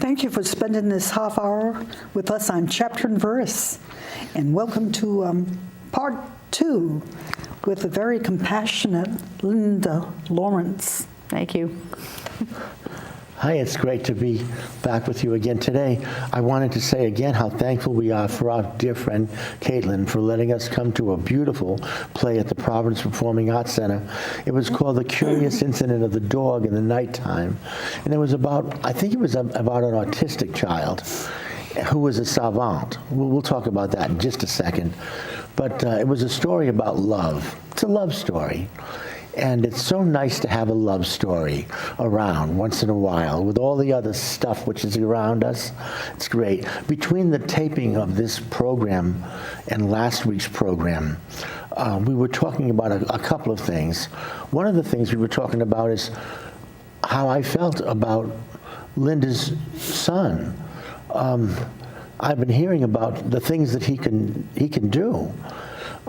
Thank you for spending this half hour with us on Chapter and Verse. And welcome to part 2 with the very compassionate Linda Lawrence. Thank you. Hi, it's great to be back with you again today. I wanted to say again how thankful we are for our dear friend Caitlin for letting us come to a beautiful play at the Providence Performing Arts Center. It was called The Curious Incident of the Dog in the Nighttime. And it was about, I think it was about an autistic child who was a savant. We'll talk about that in just a second. But it was a story about love. It's a love story. And it's so nice to have a love story around once in a while with all the other stuff which is around us. It's great. Between the taping of this program and last week's program, we were talking about a couple of things. One of the things we were talking about is how I felt about Linda's son. I've been hearing about the things that he can do.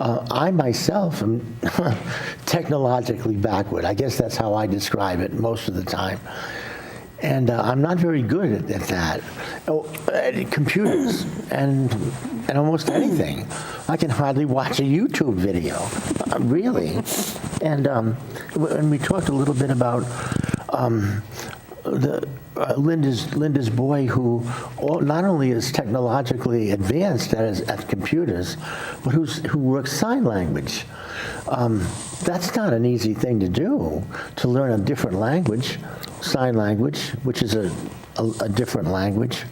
I myself am technologically backward. I guess that's how I describe it most of the time. And I'm not very good at that. At computers and almost anything. I can hardly watch a YouTube video, really. And we talked a little bit about Linda's boy, who not only is technologically advanced at computers, but who works sign language. That's not an easy thing to do, to learn a different language, sign language, which is a different language.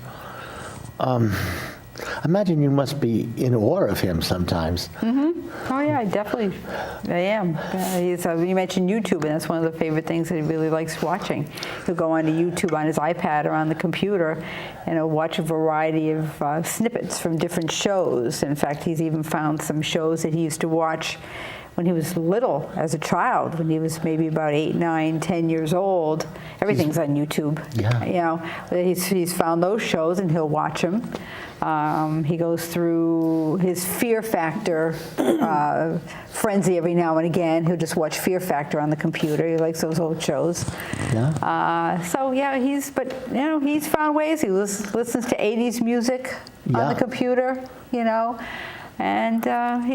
Imagine you must be in awe of him sometimes. Mm-hmm. Oh yeah, I am. You mentioned YouTube, and that's one of the favorite things that he really likes watching. He'll go onto YouTube on his iPad or on the computer, and he'll watch a variety of snippets from different shows. In fact, he's even found some shows that he used to watch when he was little, as a child, when he was maybe about 8, 9, 10 years old. Everything's on YouTube. Yeah. You know, he's found those shows, and he'll watch them. He goes through his Fear Factor frenzy every now and again. He'll just watch Fear Factor on the computer. He likes those old shows. Yeah. So yeah, he's found ways. He listens to 80s music on the computer, you know. And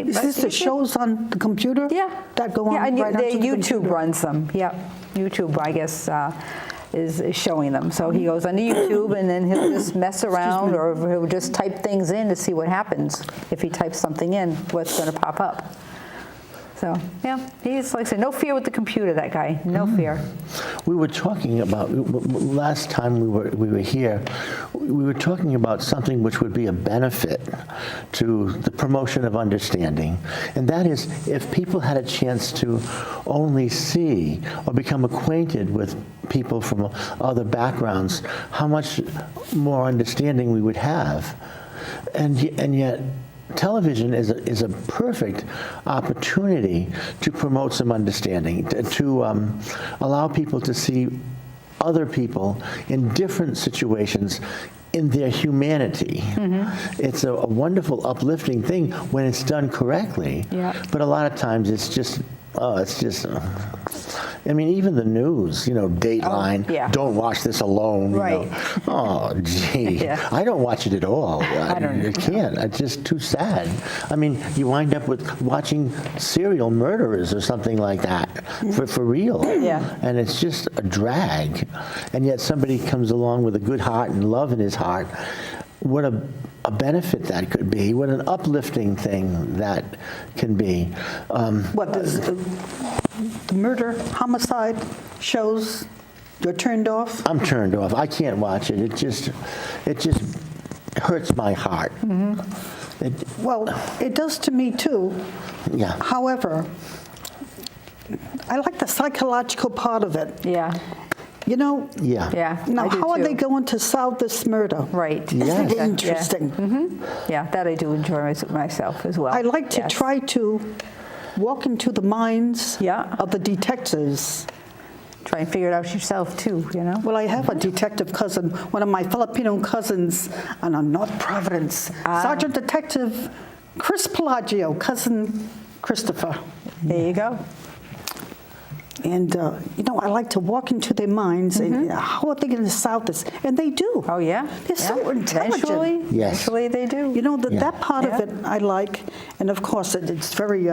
Is this the shows on the computer? Yeah. That go on and right onto the YouTube computer? runs them. Yeah. YouTube, I guess, is showing them. So he goes onto YouTube, and then he'll just mess around, or he'll just type things in to see what happens. If he types something in, what's going to pop up. So, yeah, he's, like I said, no fear with the computer, that guy. No fear. We were talking about, last time we were here, we were talking about something which would be a benefit to the promotion of understanding. And that is, if people had a chance to only see or become acquainted with people from other backgrounds, how much more understanding we would have. And yet, television is a perfect opportunity to promote some understanding, to allow people to see other people in different situations in their humanity. Mm-hmm. It's a wonderful, uplifting thing when it's done correctly. Yeah. But a lot of times it's just, I mean, even the news, Dateline, don't watch this alone. Right. Oh, gee. Yeah. I don't watch it at all. I can't. It's just too sad. I mean, you wind up with watching serial murderers or something like that for real. Yeah. And it's just a drag. And yet somebody comes along with a good heart and love in his heart. What a benefit that could be. What an uplifting thing that can be. The murder, homicide shows, you're turned off? I'm turned off. I can't watch it. It just hurts my heart. Mm-hmm. Well, it does to me too. Yeah. However, I like the psychological part of it. Yeah. Yeah. Yeah. Now, I do how are too. they going to solve this murder? Right. Isn't it Yes. interesting? Yeah. Mm-hmm. Yeah, that I do enjoy myself as well. I like to try to walk into the minds of the detectives. Try and figure it out yourself too, Well, I have a detective cousin, one of my Filipino cousins on North Providence, Sergeant Detective Chris Pelagio, cousin Christopher. There you go. And, I like to walk into their minds and how are they going to solve this? And they do. Oh, yeah. They're so intelligent. Yes. Eventually they do. That part Yeah. of it I like. And of course, it's very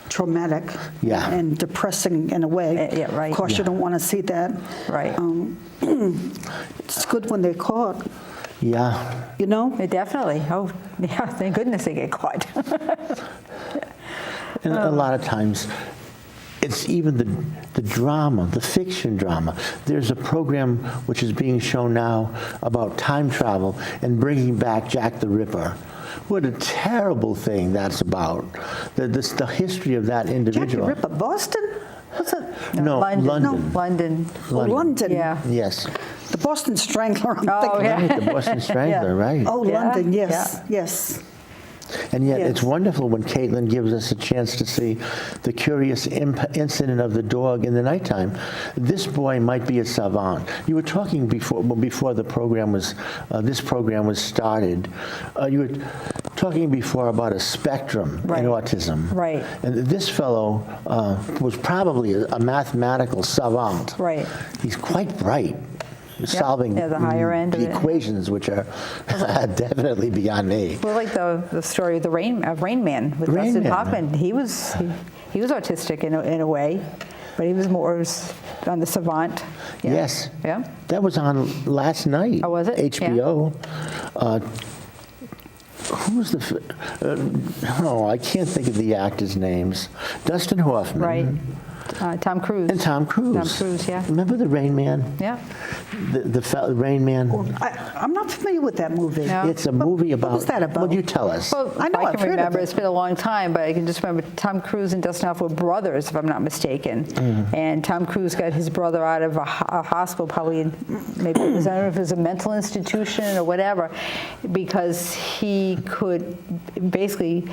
traumatic Yeah. and depressing in a way. Yeah, right. Of course, you don't want to see that. Right. It's good when they're caught, Yeah. Definitely. Oh, yeah, thank goodness they get caught. And a lot of times, it's even the drama, the fiction drama. There's a program which is being shown now about time travel and bringing back Jack the Ripper. What a terrible thing that's about. The history of that Jack the individual. Ripper, Boston? What's it? No, London. London. London. Oh, London. Yeah. Yes. The Boston Strangler, I'm Oh, thinking. yeah. Right, the Boston Strangler, right. Oh, Yeah, London, yes, yeah. yes. And yet it's Yes. wonderful when Caitlin gives us a chance to see the curious incident of the dog in the nighttime. This boy might be a savant. You were talking before the program was, this program was started, you were talking before about a spectrum Right. in autism. Right. And this fellow was probably a mathematical savant. Right. He's quite bright. Solving Yeah, the higher end of the it. equations, which are definitely beyond me. Well, like the story of Rain Man with Rain Dustin Man. Hoffman. He was autistic in a way, but he was more on the savant. Yeah. Yes. Yeah. That was on last night. Oh, was it? HBO. Who was I can't think of the actors' names. Dustin Hoffman. Right. Tom Cruise. And Tom Cruise. Tom Cruise, yeah. Remember the Rain Man? Yeah. The Rain Man? I'm not familiar with that movie. No. It's a movie about. What was that about? Well, you tell us. Well, I know, I I've can heard of remember. it. It's been a long time, but I can just remember Tom Cruise and Dustin Hoffman were brothers, if I'm not mistaken. And Tom Cruise got his brother out of a hospital, probably maybe it was, I don't know if it was a mental institution or whatever, because he could basically.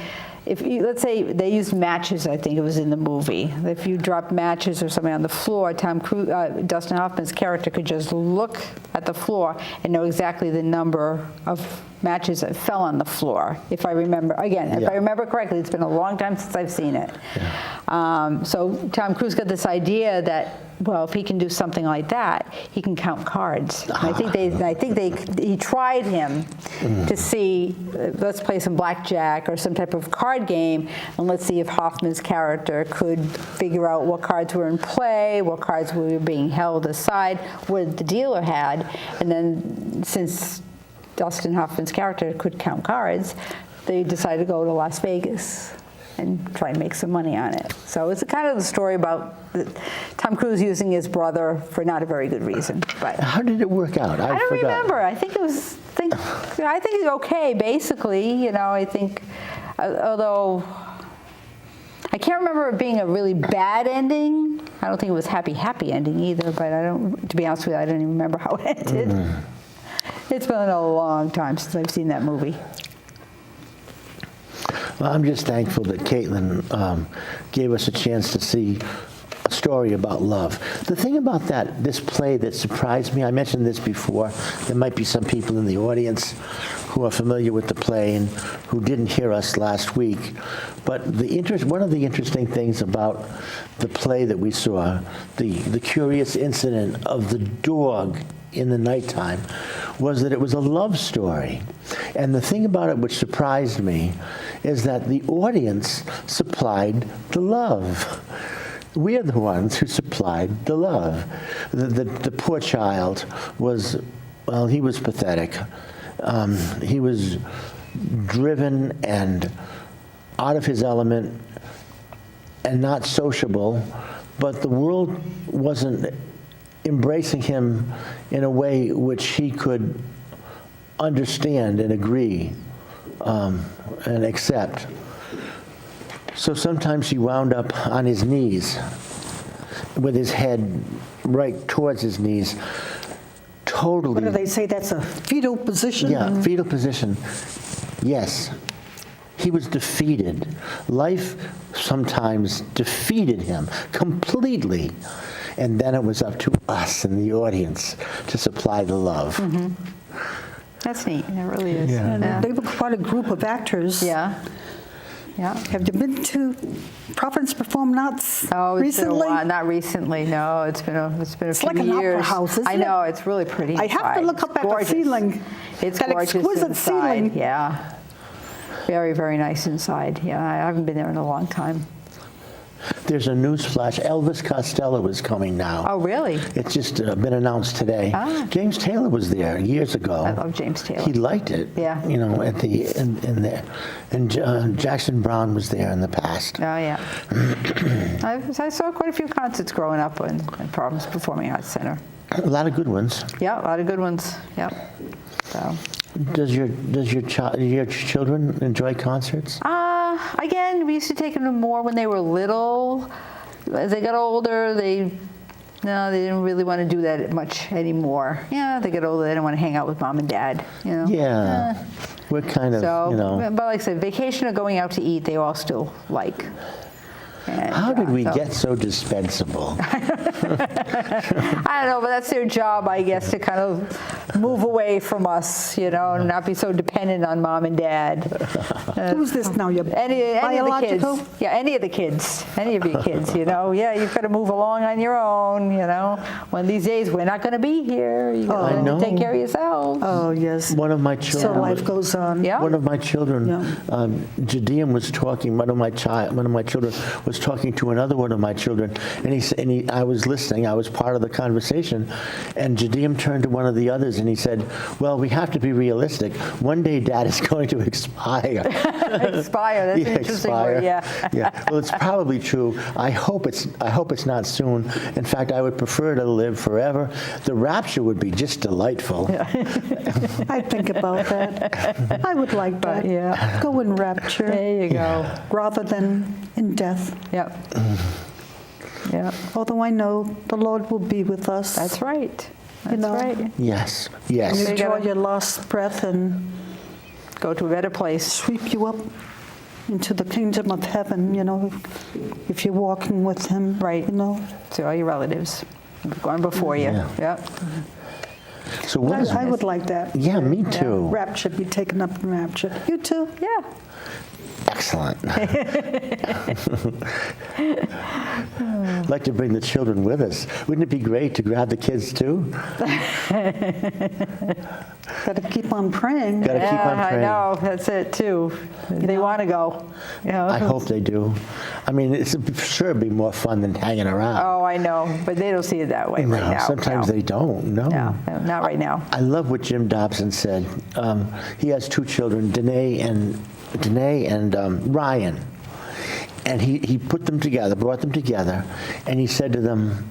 Let's say they used matches, I think it was in the movie. If you dropped matches or something on the floor, Dustin Hoffman's character could just look at the floor and know exactly the number of matches that fell on the floor. If I remember, again, if I remember correctly, it's been a long time since I've seen it. So Tom Cruise got this idea that, well, if he can do something like that, he can count cards. And I think he tried him to see, let's play some blackjack or some type of card game, and let's see if Hoffman's character could figure out what cards were in play, what cards were being held aside, what the dealer had, and then since Dustin Hoffman's character could count cards, they decided to go to Las Vegas and try and make some money on it. So it's kind of the story about Tom Cruise using his brother for not a very good reason. But How did it work out? I don't forgot. remember. I think it was. I think it's okay. Basically, I think, although I can't remember it being a really bad ending. I don't think it was happy ending either. But I don't. To be honest with you, I don't even remember how it ended. It's been a long time since I've seen that movie. Well, I'm just thankful that Caitlin gave us a chance to see a story about love. The thing about this play that surprised me, I mentioned this before, there might be some people in the audience who are familiar with the play and who didn't hear us last week. But one of the interesting things about the play that we saw, the curious incident of the dog in the nighttime, was that it was a love story. And the thing about it which surprised me is that the audience supplied the love. We're the ones who supplied the love. The poor child was, well, he was pathetic. He was driven and out of his element and not sociable, but the world wasn't embracing him in a way which he could understand and agree and accept. So sometimes he wound up on his knees with his head right towards his knees, totally. What do they say? That's a fetal position? Yeah, fetal position. Yes. He was defeated. Life sometimes defeated him completely. And then it was up to us in the audience to supply the love. That's neat. It really is. Yeah. And they were quite a group of actors. Yeah. Yeah. Have you been to Providence Performing Arts Oh, it's been a recently? while. Not recently. No, it's been a It's few like an years. opera house, isn't I it? know, it's really pretty. I have to inside. look up It's at the gorgeous. ceiling. It's That gorgeous exquisite inside. ceiling. Yeah. Very, very nice inside. Yeah, I haven't been there in a long time. There's a news flash. Elvis Costello is coming now. Oh, really? It's just been announced today. Ah. James Taylor was there years ago. I love James Taylor. He liked it. Yeah. You know, at the in there, and Jackson Browne was there in the past. Oh, yeah. I saw quite a few concerts growing up in Providence Performing Arts Center. A lot of good ones. Yeah, a lot of good ones. Yeah. So. Does your children enjoy concerts? Again, we used to take them to more when they were little. As they got older, they didn't really want to do that much anymore. Yeah, they get older, they don't want to hang out with mom and dad. You know. Yeah. We're kind of, So, you know. but like I said, vacation or going out to eat, they all still like. And, How did we so- get so dispensable? I don't know, but that's their job, I guess, to kind of move away from us, you know, and not be so dependent on mom and dad. Who's this now? Your Any of the biological? kids. Yeah, any of the kids. Any of your kids, you know. Yeah, you've got to move along on your own, you know. One of these days, we're not going to be here. You got I know. to take care of yourself. Oh, yes. One of my So children. life goes on. Yeah. One of my children, Yeah. Jadeem was talking. One of my children was talking to another one of my children, and I was listening. I was part of the conversation, and Jadeem turned to one of the others and he said, "Well, we have to be realistic. One day, Dad is going to expire." Expire. That's an interesting word. Yeah. Yeah. Well, it's probably true. I hope it's not soon. In fact, I would prefer to live forever. The rapture would be just delightful. I think about that. I would like that. yeah. Go in rapture There you go. rather than in death. Yep. Yep. Although I know the Lord will be with us. That's right. That's know. right. Yes. And Yes. you you draw gotta- your last breath and Go to a better place. sweep you up into the kingdom of heaven, you know, if you're walking with him. Right. You know. To all your relatives. Going before you. Yeah. Yep. So what is? I would like that. Yeah, me too. Rapture, be taken up in rapture. You too? Yeah. Excellent. I'd like to bring the children with us. Wouldn't it be great to grab the kids too? Got to keep on praying. Got to keep on I praying. know. That's it too. They want to go. You know? I hope they do. I mean, it's sure be more fun than hanging around. Oh, I know, but they don't see it that way right No, now. sometimes no. they don't. No. No, not right now. I love what Jim Dobson said. He has two children, Danae and Ryan. And he put them together, brought them together, and he said to them,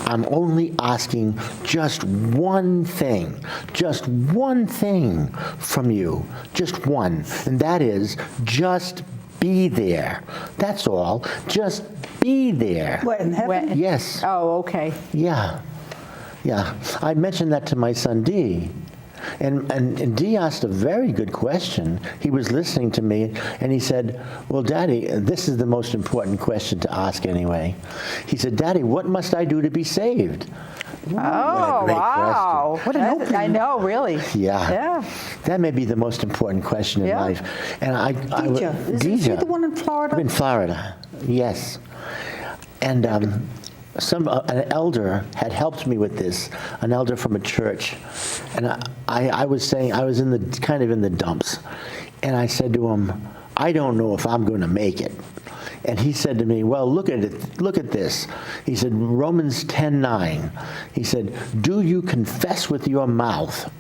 "I'm only asking just one thing from you, just one, and that is just be there. That's all. Just be there." What, in heaven? When- Yes. Oh, okay. Yeah. I mentioned that to my son D. And D asked a very good question. He was listening to me, and he said, "Well, Daddy, this is the most important question to ask anyway." He said, "Daddy, what must I do to be saved?" Oh, great wow. What an That's- opening. I know, really. Yeah. Yeah. That may be the most important question in Yeah. life. And Deja. Is he the one in Florida? In Florida, yes. And an elder had helped me with this, an elder from a church. And I was saying, I was in the dumps. And I said to him, "I don't know if I'm going to make it." And he said to me, "Well, look at it. Look at this." He said, Romans 10:9. He said, "Do you confess with your mouth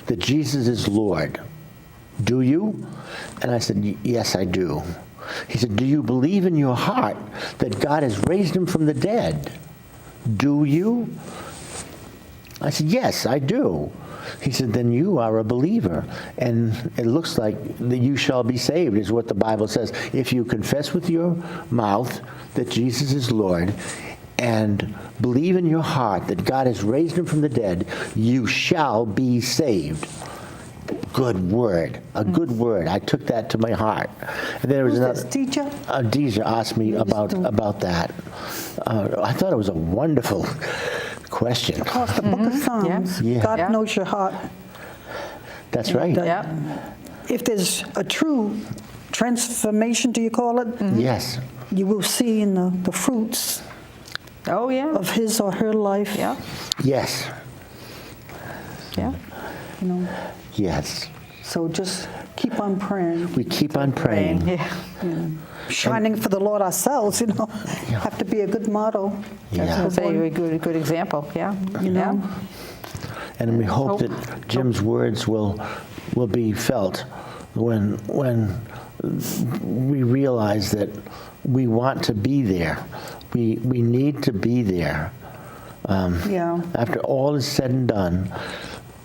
that Jesus is Lord? Do you?" And I said, "Yes, I do." He said, "Do you believe in your heart that God has raised him from the dead? Do you?" I said, "Yes, I do." He said, "Then you are a believer, and it looks like that you shall be saved," is what the Bible says. If you confess with your mouth that Jesus is Lord and believe in your heart that God has raised him from the dead, you shall be saved. Good word, a good word. I took that to my heart. And there was Who's another. this, Deja? Deja asked me about that. I thought it was a wonderful question. Of course, the book of Psalms. Yeah. God Yeah. knows your heart. That's right. Yeah. If there's a true transformation, do you call it? Yes. You will see in the fruits Oh, yeah. of his or her life. Yeah. Yes. Yeah. You know, Yes. so just keep on praying, We keep on praying. Yeah. shining for the Lord ourselves. You know, have to be a good model. I was Yeah. going to say, a good example. Yeah. You know. And we hope Hope. that Jim's words will be felt when we realize that we want to be there. We need to be there. Yeah. After all is said and done,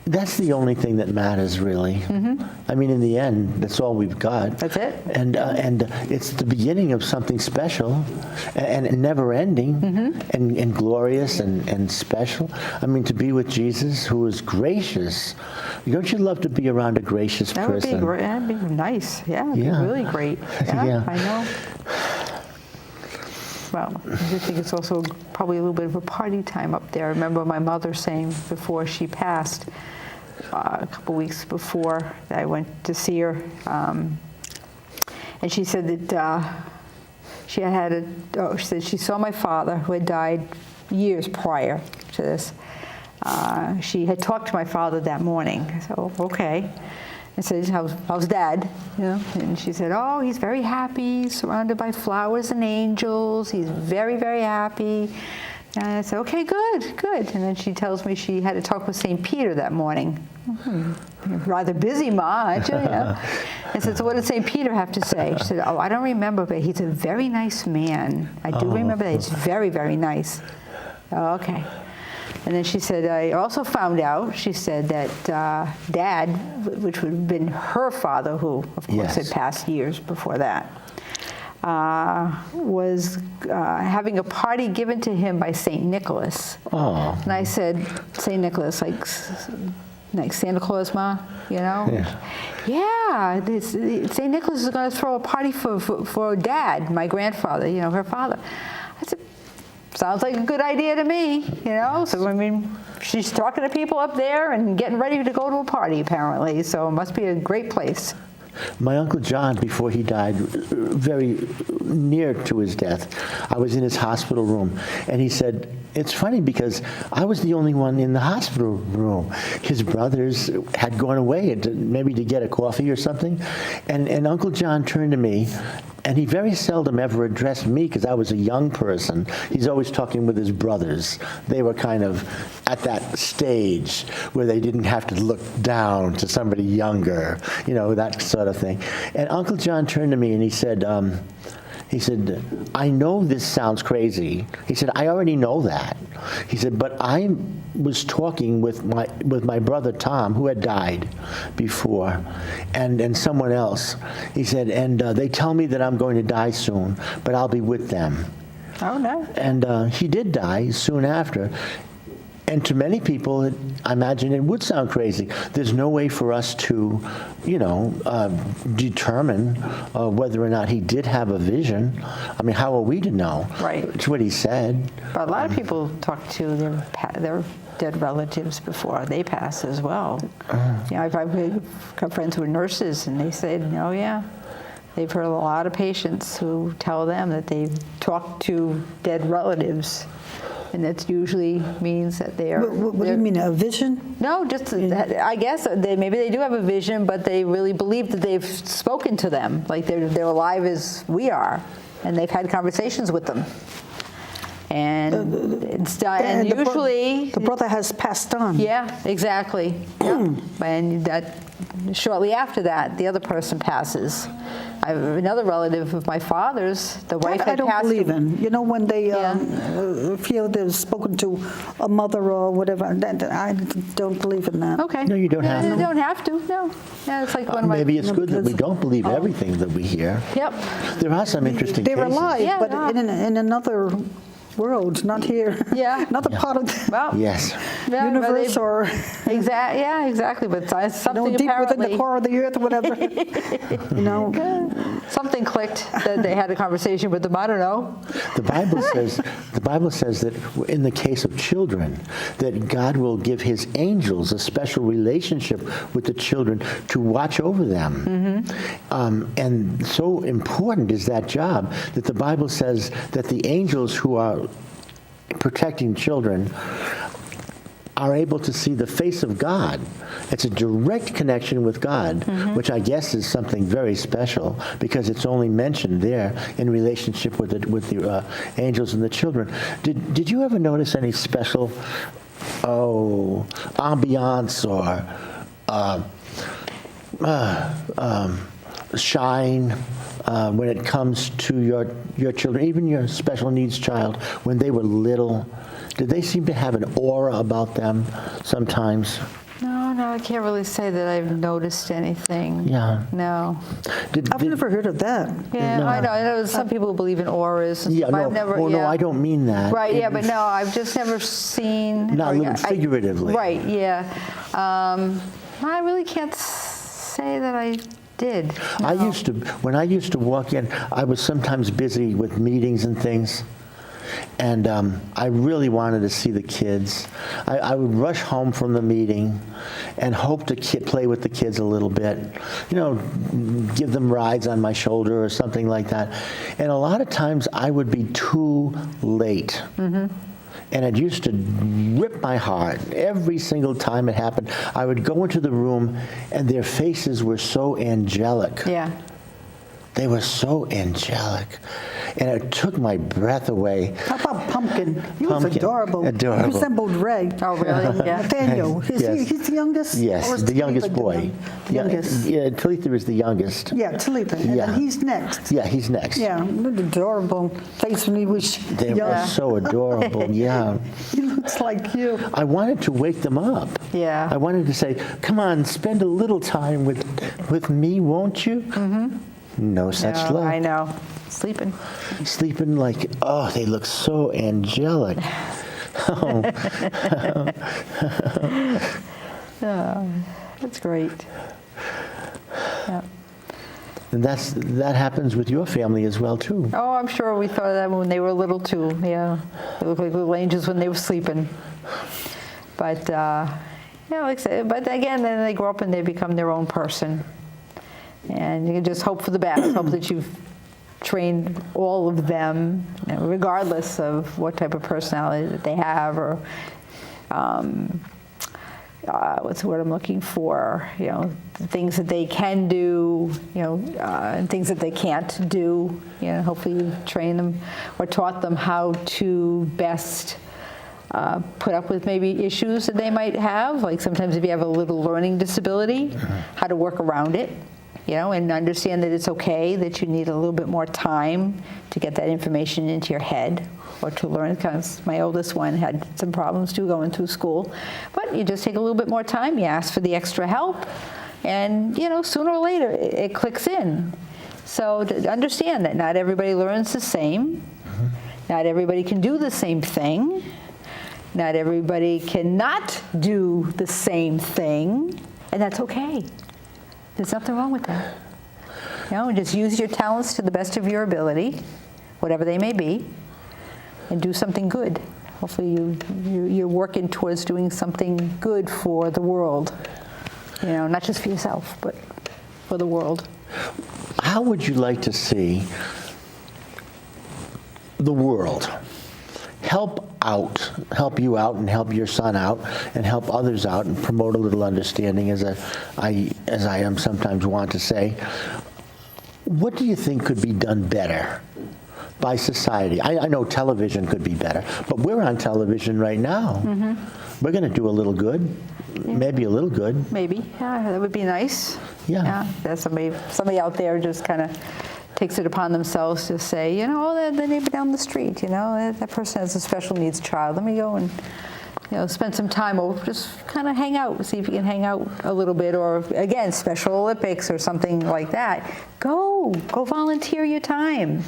that's the only thing that matters, really. I mean, in the end, that's all we've got. That's it. And it's the beginning of something special and never ending and glorious and special. I mean, to be with Jesus, who is gracious. Don't you love to be around a gracious That would person? be great. That'd be nice. Yeah, it'd Yeah. be really great. Yeah, Yeah. I know. Well, I just think it's also probably a little bit of a party time up there. I remember my mother saying before she passed, a couple weeks before that I went to see her, and she said that she said she saw my father who had died years prior to this. She had talked to my father that morning. So okay. I said, how's Dad? You know, and she said, oh, he's very happy, surrounded by flowers and angels. He's very, very happy. And I said, okay, good. And then she tells me she had to talk with St. Peter that morning. You're rather busy, Ma, aren't you? Yeah. I said, so what did St. Peter have to say? She said, oh, I don't remember, but he's a very nice man. I do remember that. He's very, very nice. Oh, okay. And then she said, I also found out, she said, that Dad, which would have been her father, who, of course, had Yes. passed years before that, was having a party given to him by St. Nicholas. Oh. And I said, St. Nicholas, like Santa Claus, Ma, you know? Yeah, St. Nicholas is going to throw a party for Dad, my grandfather, you know, her father. I said, sounds like a good idea to me, you know? So, I mean, she's talking to people up there and getting ready to go to a party, apparently, so it must be a great place. My Uncle John, before he died, very near to his death, I was in his hospital room, and he said, it's funny because I was the only one in the hospital room. His brothers had gone away, maybe to get a coffee or something, and Uncle John turned to me, and he very seldom ever addressed me because I was a young person. He's always talking with his brothers. They were kind of at that stage where they didn't have to look down to somebody younger, you know, that sort of thing. And Uncle John turned to me and he said, I know this sounds crazy. He said, I already know that. He said, but I was talking with my brother Tom, who had died before, and someone else. He said, and they tell me that I'm going to die soon, but I'll be with them. Oh, no. And he did die soon after. And to many people, I imagine it would sound crazy. There's no way for us to, you know, determine whether or not he did have a vision. I mean, how are we to know? Right. It's what he said. But a lot of people talk to their dead relatives before they pass as well. You know, I've got friends who are nurses, and they said, oh, yeah, they've heard a lot of patients who tell them that they've talked to dead relatives. And that usually means that they are... What do you mean, a vision? No, just that, I guess maybe they do have a vision, but they really believe that they've spoken to them, like they're alive as we are, and they've had conversations with them. And it's done. And usually, the brother has passed on. yeah, exactly. Yeah. And that shortly after that, the other person passes. I have another relative of my father's. The wife I had don't passed. believe in. You know, when they Yeah. feel they've spoken to a mother or whatever, I don't believe in that. Okay. No, you don't have You to. don't have to. No. Yeah, it's like one of my. Maybe it's good that we because- don't believe everything that we hear. Yep. There are some interesting They're cases. alive, Yeah, but no. in another world, not here. Yeah. Not the part of the Well, Yes. yeah, well, universe or yeah, exactly. But it's something deep within the apparently, core of the earth or whatever. You know, something clicked that they had a conversation with them. I don't know. The Bible says that in the case of children, that God will give his angels a special relationship with the children to watch over them. And so important is that job that the Bible says that the angels who are protecting children are able to see the face of God. It's a direct connection with God, which I guess is something very special because it's only mentioned there in relationship with the angels and the children. Did you ever notice any special ambiance or shine when it comes to your children, even your special needs child, when they were little? Did they seem to have an aura about them sometimes? No, I can't really say that I've noticed anything. Yeah. No. I've never heard of that. Yeah, No. I know some people believe in auras. And Yeah, stuff. no, I've never, no, I don't mean that. Right, yeah, but no, I've just never seen. Not living figuratively. Right, yeah. I really can't say that I did. No. When I used to walk in, I was sometimes busy with meetings and things. And I really wanted to see the kids. I would rush home from the meeting and hope to play with the kids a little bit, give them rides on my shoulder or something like that. And a lot of times I would be too late. And it used to rip my heart every single time it happened. I would go into the room and their faces were so angelic. Yeah. They were so angelic. And it took my breath away. How about Pumpkin? He was Pumpkin. adorable. Adorable. He resembled Ray. Oh, really? Yeah. Nathaniel. Yes. He's the youngest? Yes, Or is the youngest Talitha boy. The youngest. Yeah, Talitha is the youngest. Yeah, Talitha. And Yeah. then he's next. Yeah, he's next. Yeah, what an adorable face when he was They were young. so adorable, yeah. He looks like you. I wanted to wake them up. Yeah. I wanted to say, come on, spend a little time with me, won't you? No such No, luck. I know. Sleeping. Sleeping like, oh, they look so angelic. Oh, Oh, that's great. Yeah. and that happens with your family as well, too. Oh, I'm sure we thought of that when they were little too. Yeah, they looked like little angels when they were sleeping. But like I said, but again, then they grow up and they become their own person. And you can just hope for the best. Hope that you've trained all of them, regardless of what type of personality that they have, or what's the word I'm looking for? The things that they can do, and things that they can't do. Hopefully you train them or taught them how to best put up with maybe issues that they might have. Like sometimes if you have a little learning disability, how to work around it. And understand that it's okay, that you need a little bit more time to get that information into your head or to learn, because my oldest one had some problems too going through school. But you just take a little bit more time, you ask for the extra help, and sooner or later it clicks in. So to understand that not everybody learns the same, not everybody can do the same thing, not everybody cannot do the same thing, and that's okay. There's nothing wrong with that. Just use your talents to the best of your ability, whatever they may be, and do something good. Hopefully you're working towards doing something good for the world. Not just for yourself, but for the world. How would you like to see the world help you out and help your son out and help others out and promote a little understanding, as I am sometimes want to say? What do you think could be done better by society? I know television could be better, but we're on television right now. We're going to do a little good, maybe a little good. Maybe, yeah, that would be nice. Yeah. That somebody out there just kind of takes it upon themselves to say, the neighbor down the street, that person has a special needs child. Let me go and, spend some time over, just kind of hang out, see if you can hang out a little bit, or again, Special Olympics or something like that. Go volunteer your time.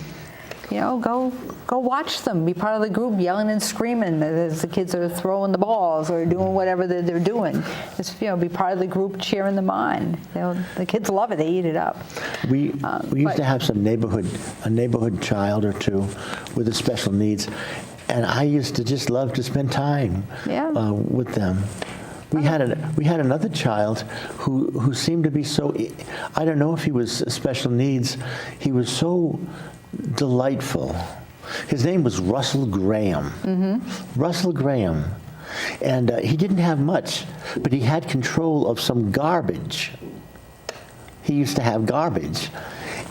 go watch them. Be part of the group, yelling and screaming as the kids are throwing the balls or doing whatever they're doing. Just be part of the group, cheering them on. The kids love it. They eat it up. We used to have a neighborhood child or two with the special needs, and I used to just love to spend time with them. We had another child who seemed to be so, I don't know if he was special needs, he was so delightful. His name was Russell Graham. Russell Graham. And he didn't have much, but he had control of some garbage. He used to have garbage.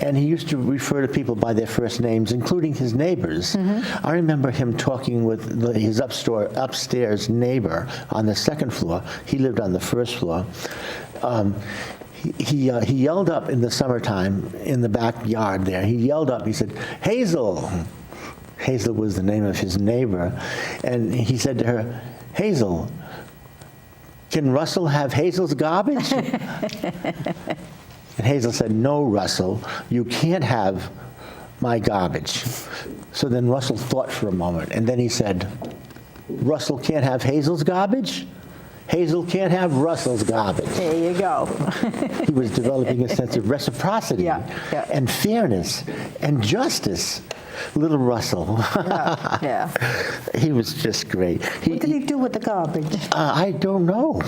And he used to refer to people by their first names, including his neighbors. I remember him talking with his upstairs neighbor on the second floor. He lived on the first floor. He yelled up in the summertime in the backyard there. He yelled up, he said, "Hazel!" Hazel was the name of his neighbor. And he said to her, "Hazel, can Russell have Hazel's garbage?" And Hazel said, "No, Russell, you can't have my garbage." So then Russell thought for a moment, and then he said, "Russell can't have Hazel's garbage? Hazel can't have Russell's garbage." There you go. He was developing a sense of reciprocity and fairness and justice. Little Russell. Yeah. He was just great. What did he do with the garbage? I don't know.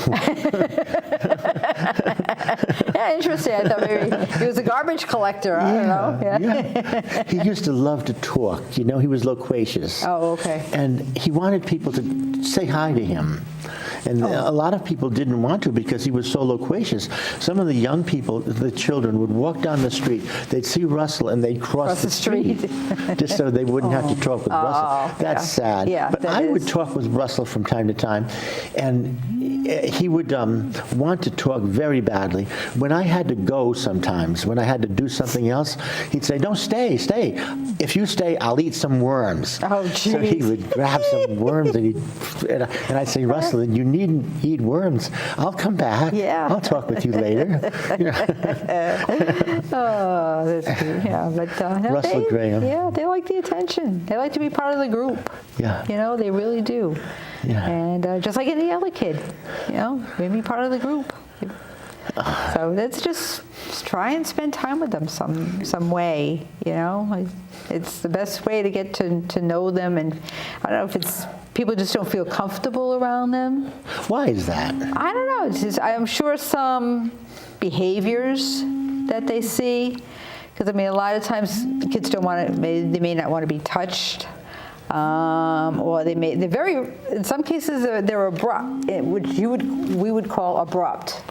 Yeah, interesting. I thought maybe he was a garbage collector. I don't know. Yeah. He used to love to talk. He was loquacious. Oh, okay. And he wanted people to say hi to him. And a lot of people didn't want to because he was so loquacious. Some of the young people, the children, would walk down the street. They'd see Russell and they'd cross the street just so they wouldn't have to talk with Russell. That's sad. Yeah, but I would talk with Russell from time to time, and he would want to talk very badly. When I had to go sometimes, when I had to do something else, he'd say, "No, stay. If you stay, I'll eat some worms." Oh, geez. So he would grab some worms, and I'd say, "Russell, you needn't eat worms. I'll come back. Yeah. I'll talk with you later." Oh, that's good. Yeah, but no, Russell Graham. Yeah, they like the attention. They like to be part of the group. Yeah. They really do. Yeah. And just like any other kid, maybe part of the group. So that's just try and spend time with them some way. It's the best way to get to know them. And I don't know if it's people just don't feel comfortable around them. Why is that? I don't know. It's just, I'm sure some behaviors that they see, because a lot of times kids don't want to. They may not want to be touched. Or they're very, in some cases they're abrupt, which we would call abrupt.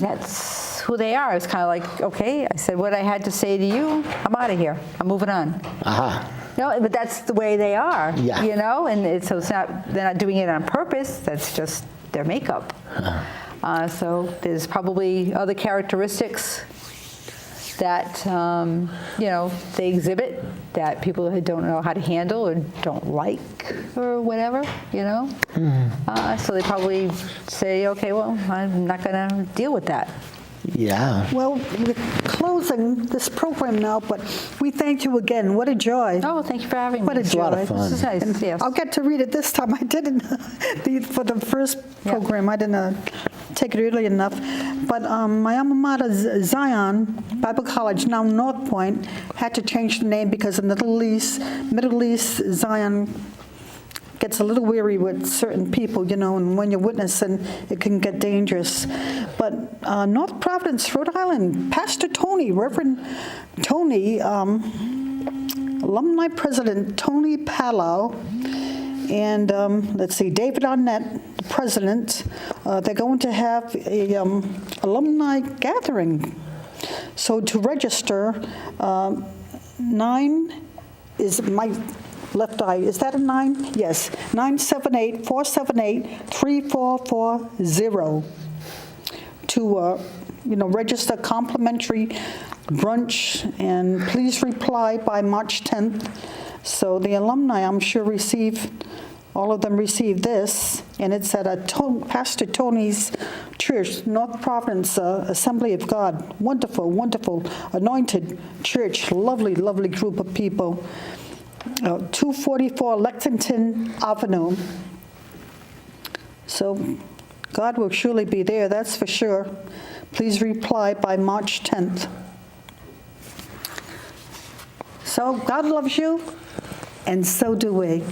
That's who they are. It's kind of like, okay, I said what I had to say to you. I'm out of here. I'm moving on. But that's the way they are. Yeah. And so they're not doing it on purpose. That's just their makeup. So there's probably other characteristics that they exhibit that people who don't know how to handle or don't like or whatever, So they probably say, okay, well, I'm not going to deal with that. Yeah. Well, we're closing this program now, but we thank you again. What a joy. Oh, thank you for having me. What a It's joy. a lot of fun. This is nice, yes. I'll get to read it this time. I didn't for the first program. I didn't take it early enough. But my alma mater, Zion Bible College, now North Point, had to change the name because in the Middle East, Zion gets a little weary with certain people, and when you're witnessing, it can get dangerous. But North Providence, Rhode Island, Pastor Tony, Reverend Tony, alumni president Tony Palau, and David Arnett, the president, they're going to have a alumni gathering. So to register, 9 is my left eye. Is that a 9? Yes. 978-478-3440 to register complimentary brunch, and please reply by March 10th. So the alumni, I'm sure, all of them receive this, and it's at Pastor Tony's church. Church, North Providence Assembly of God. Wonderful, wonderful, anointed church. Lovely, lovely group of people. 244 Lexington Avenue. So God will surely be there, that's for sure. Please reply by March 10th. So God loves you, and so do we.